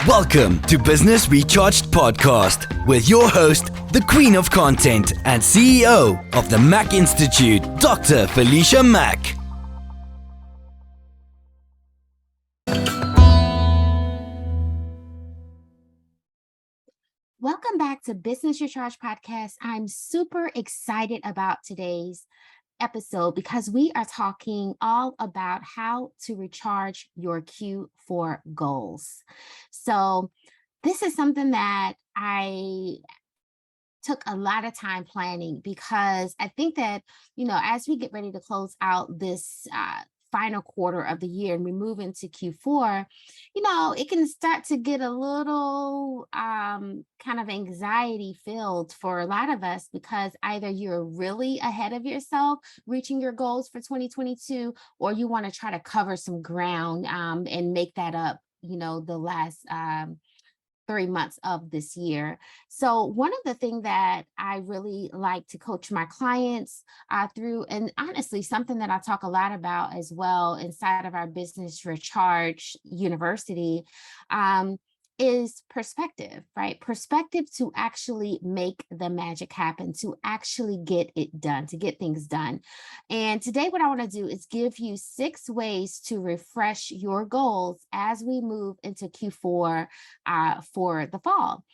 Welcome to Business Recharged Podcast with your host, the Queen of Content and CEO of the Mack Institute, Dr. Philisha Mack. Welcome back to Business Recharged Podcast. I'm super excited about today's episode because we are talking all about how to recharge your Q4 goals. So this is something that I took a lot of time planning because I think that, as we get ready to close out this final quarter of the year and we move into Q4, it can start to get a little kind of anxiety filled for a lot of us because either you're really ahead of yourself reaching your goals for 2022, or you want to try to cover some ground and make that up, the last 3 months of this year. So one of the things that I really like to coach my clients through, and honestly, something that I talk a lot about as well inside of our Business Recharge University, is perspective, right? Perspective to actually make the magic happen, to actually get it done, to get things done. And today, what I want to do is give you 6 ways to refresh your goals as we move into Q4 for the fall.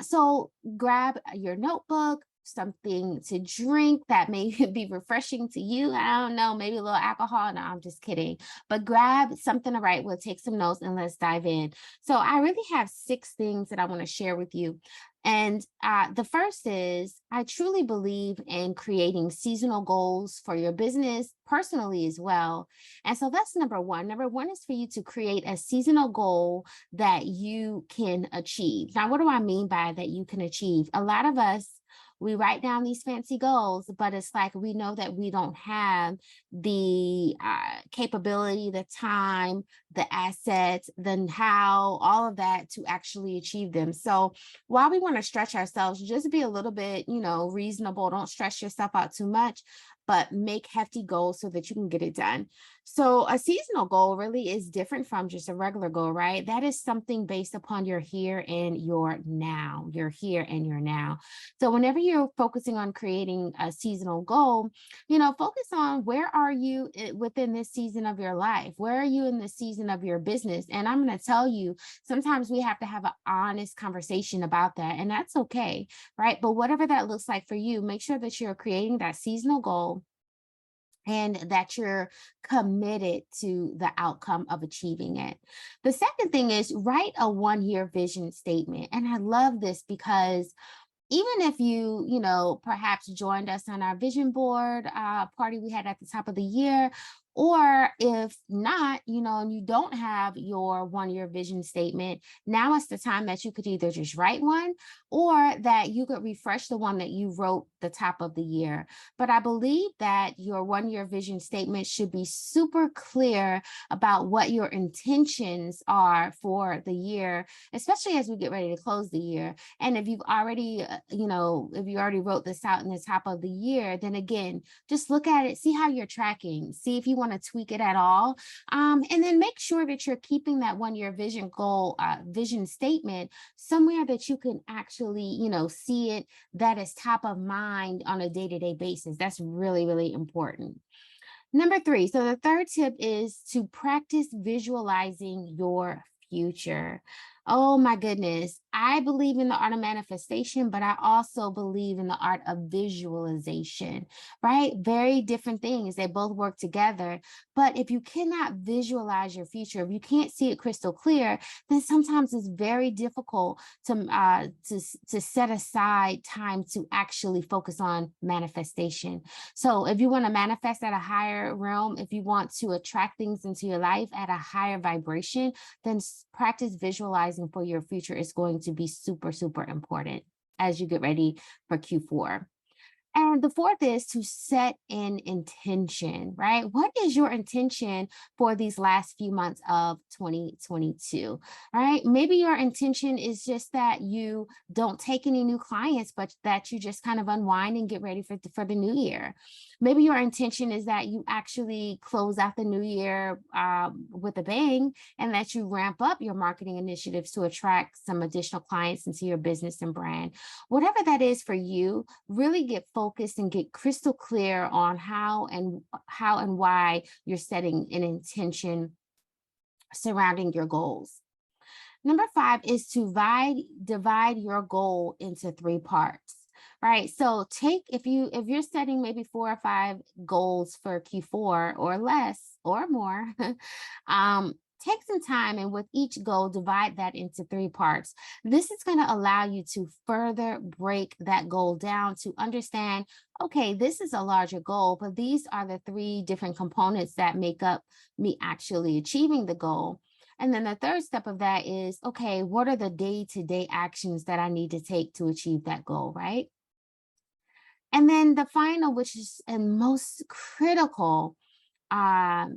So grab your notebook, something to drink that may be refreshing to you. I don't know, maybe a little alcohol. No, I'm just kidding. But grab something to write. We'll take some notes and let's dive in. So I really have 6 things that I want to share with you. And the first is, I truly believe in creating seasonal goals for your business personally as well. And so that's number one. Number one is for you to create a seasonal goal that you can achieve. Now, what do I mean by that you can achieve? A lot of us, we write down these fancy goals, but it's like we know that we don't have the capability, the time, the assets, the how, all of that to actually achieve them. So while we want to stretch ourselves, just be a little bit, reasonable. Don't stress yourself out too much, but make hefty goals so that you can get it done. So a seasonal goal really is different from just a regular goal, right? That is something based upon your here and your now, your here and your now. So whenever you're focusing on creating a seasonal goal, focus on where are you within this season of your life? Where are you in the season of your business? And I'm going to tell you, sometimes we have to have an honest conversation about that, and that's okay, right? But whatever that looks like for you, make sure that you're creating that seasonal goal and that you're committed to the outcome of achieving it. The second thing is write a 1-year vision statement. And I love this because even if you perhaps joined us on our vision board party we had at the top of the year, or if not, and you don't have your 1-year vision statement, now is the time that you could either just write one or that you could refresh the one that you wrote the top of the year. But I believe that your 1-year vision statement should be super clear about what your intentions are for the year, especially as we get ready to close the year. And if you've already, if you already wrote this out in the top of the year, then again, just look at it, see how you're tracking, see if you want to tweak it at all. And then make sure that you're keeping that 1-year vision goal, vision statement somewhere that you can actually, see it, that is top of mind on a day-to-day basis. That's really, really important. Number 3. So the third tip is to practice visualizing your future. Oh my goodness. I believe in the art of manifestation, but I also believe in the art of visualization, right? Very different things. They both work together. But if you cannot visualize your future, if you can't see it crystal clear, then sometimes it's very difficult to set aside time to actually focus on manifestation. So if you want to manifest at a higher realm, if you want to attract things into your life at a higher vibration, then practice visualizing for your future is going to be super, super important as you get ready for Q4. And the fourth is to set an intention, right? What is your intention for these last few months of 2022, right? Maybe your intention is just that you don't take any new clients, but that you just kind of unwind and get ready for the new year. Maybe your intention is that you actually close out the new year with a bang, and that you ramp up your marketing initiatives to attract some additional clients into your business and brand. Whatever that is for you, really get focused and get crystal clear on how and why you're setting an intention surrounding your goals. Number 5 is to divide your goal into 3 parts. Right. So if you're setting maybe 4 or 5 goals for Q4 or less or more, take some time and with each goal, divide that into 3 parts. This is going to allow you to further break that goal down to understand, okay, this is a larger goal, but these are the 3 different components that make up me actually achieving the goal. And then the third step of that is, okay, what are the day-to-day actions that I need to take to achieve that goal, right? And then the final, which is and most critical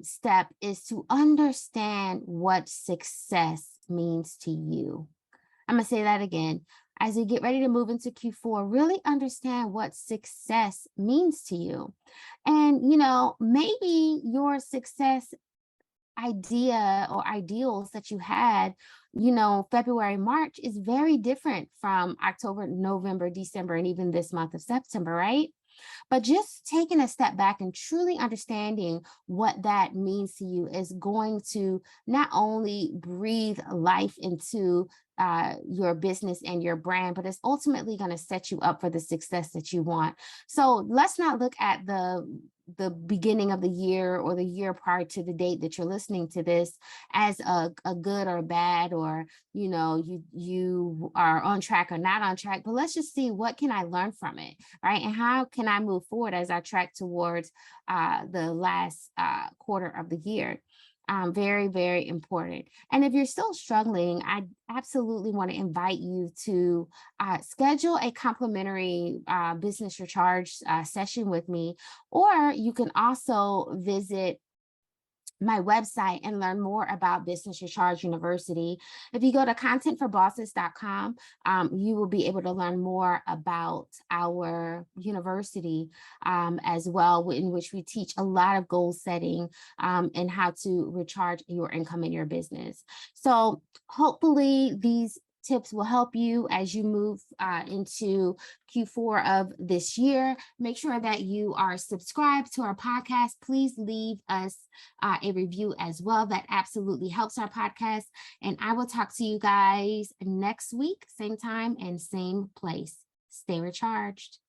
step, is to understand what success means to you. I'm going to say that again. As you get ready to move into Q4, really understand what success means to you. And, maybe your success idea or ideals that you had, February, March is very different from October, November, December, and even this month of September, right? But just taking a step back and truly understanding what that means to you is going to not only breathe life into your business and your brand, but it's ultimately going to set you up for the success that you want. So let's not look at the beginning of the year or the year prior to the date that you're listening to this as a good or bad, or you are on track or not on track, but let's just see, what can I learn from it, right? And how can I move forward as I track towards the last quarter of the year? Very, very important. And if you're still struggling, I absolutely want to invite you to schedule a complimentary business recharge session with me, or you can also visit my website and learn more about Business Recharge University. If you go to contentforbosses.com, you will be able to learn more about our university as well, in which we teach a lot of goal setting and how to recharge your income in your business. So hopefully these tips will help you as you move into Q4 of this year. Make sure that you are subscribed to our podcast. Please leave us a review as well. That absolutely helps our podcast. And I will talk to you guys next week, same time and same place. Stay recharged.